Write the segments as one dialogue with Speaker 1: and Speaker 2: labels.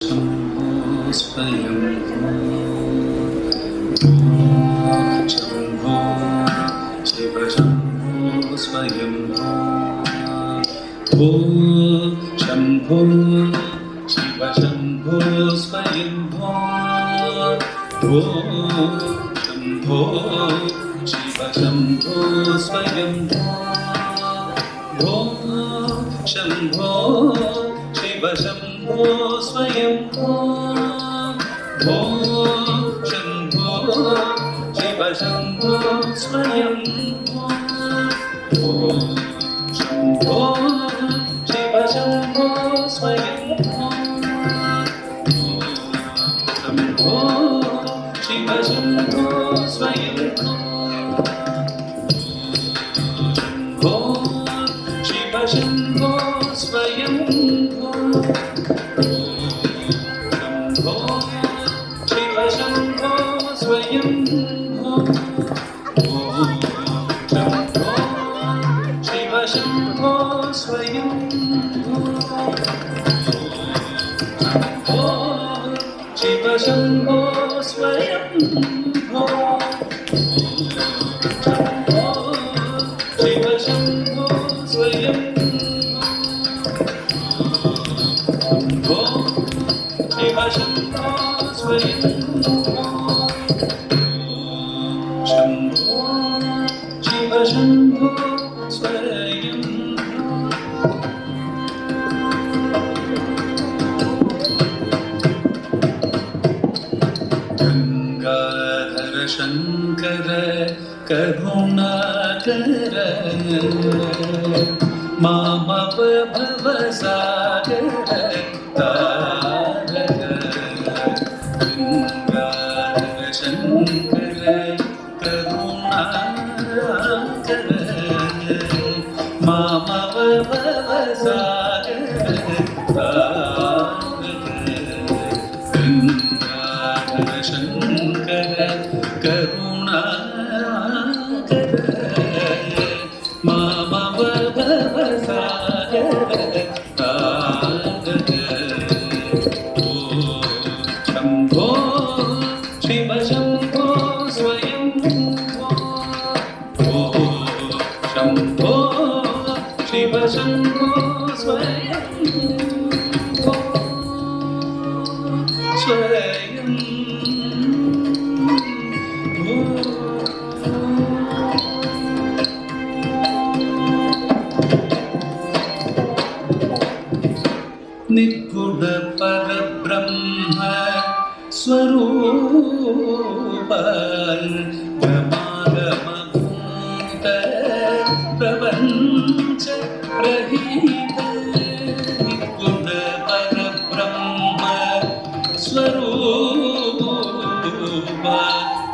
Speaker 1: शम्भो स्वयं शम्भो शिव शम्भो स्वयं भो शम्भो शिव शम्भो स्वयं भो शम्भो शिव शम्भो स्वयं भो शम्भो शिव शम्भो स्वयं भो शम्भो शिव शम्भो स्वयं भो शम्भो शिव शम्भो स्वयं शम्भो शिव शम्भो स्वयं शम्भो शिव शम्भो स्वयं शम्भो शिव शम्भो स्वयं शम्भो शिव शम्भो स्वयं शम्भो शिव शम्भो स्वयं शम्भो शिव शम्भो स्वयं शम्भो शिव शम्भो स्वयं शम्भो शिव शम्भो स्वयं गंगाधर शंकर करुणाकर मामव भवसागर तारक गंगाधर शंकर करुणाकर मामव भवसागर तारक गंगाधर शंकर करुणाकर मामव भवसागर तारक शम्भो शिव शम्भो स्वयं शम्भो शिव शम्भो स्वयं स्वयं निर्गुण परब्रह्म स्वरूप गमागमभूत प्रपञ्च रहित निर्गुण परब्रह्म स्वरूप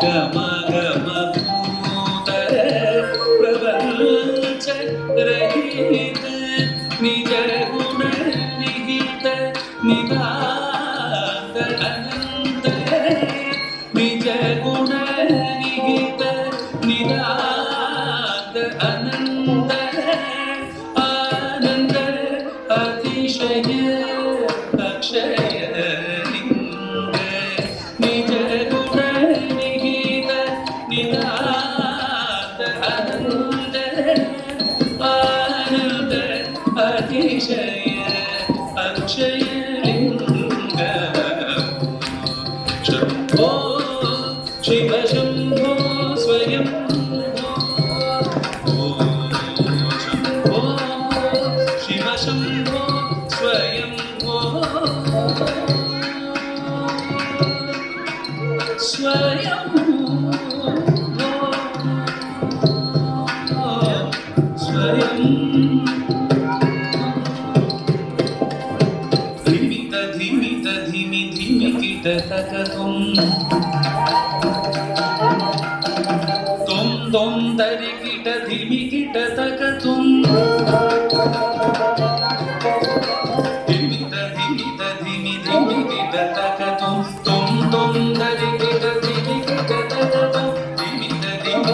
Speaker 1: गमागमभूत प्रपञ्च रहित निज गुण निहित निदान अनंत निज गुण निहित निदान अनंत आनंद अतिशय अक्षय लिंग निज गुण निहित निदान अनंत आनंद अतिशय अक्षय लिंग शम्भो शिव शम्भो स्वयं शम्भो शिव शम्भो स्वयं स्वयं स्वयं तकतुम तुम तुम तरि किट धिमि किट तकतुम धिमि धिमि धिमि किट तकतुम तुम तुम तरि किट धिमि किट तकतुम धिमि धिमि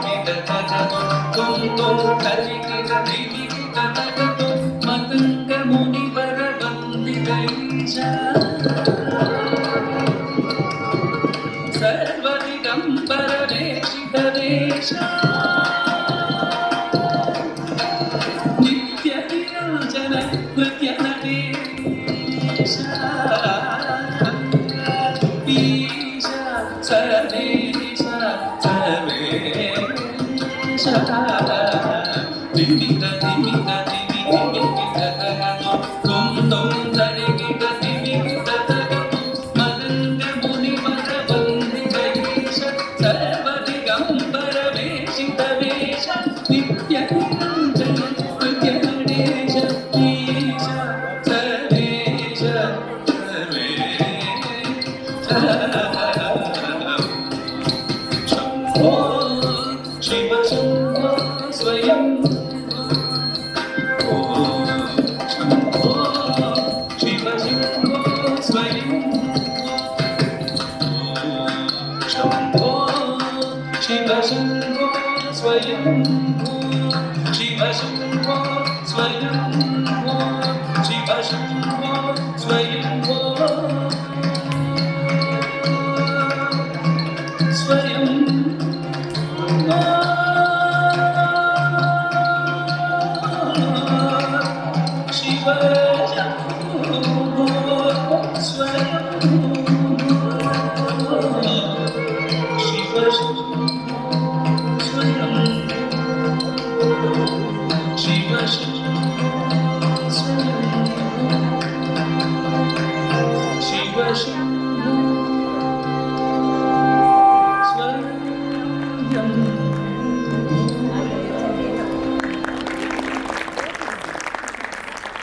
Speaker 1: किट तकतुम तुम तुम तरि किट धिमि किट तकतुम मतंग मुनि वर वंदितैः सर्वदिगम्बरवेशितवेश नित्यनिरञ्जन नृत्यनटेश ईश सर्वेश सर्वेश दिमित दिमित दिमि दिमित तगतो तुम तुम धरिगित दिमित तगतो मदंग मुनि मद वंदितैश सर्वदिगंबर वेशित वेश नित्य निरंजन नृत्य नटेश ईश सर्वेश सर्वेश शंभो शिव शंभो स्वयं शंभो शिव शंभो स्वयं शंभो शिव शंभो स्वयं शिव शंभो स्वयं शिव शंभो स्वयं स्वयं शिव शंभो स्वयं शिव शंभो स्वयं शिव शंभो स्वयं शिव शंभो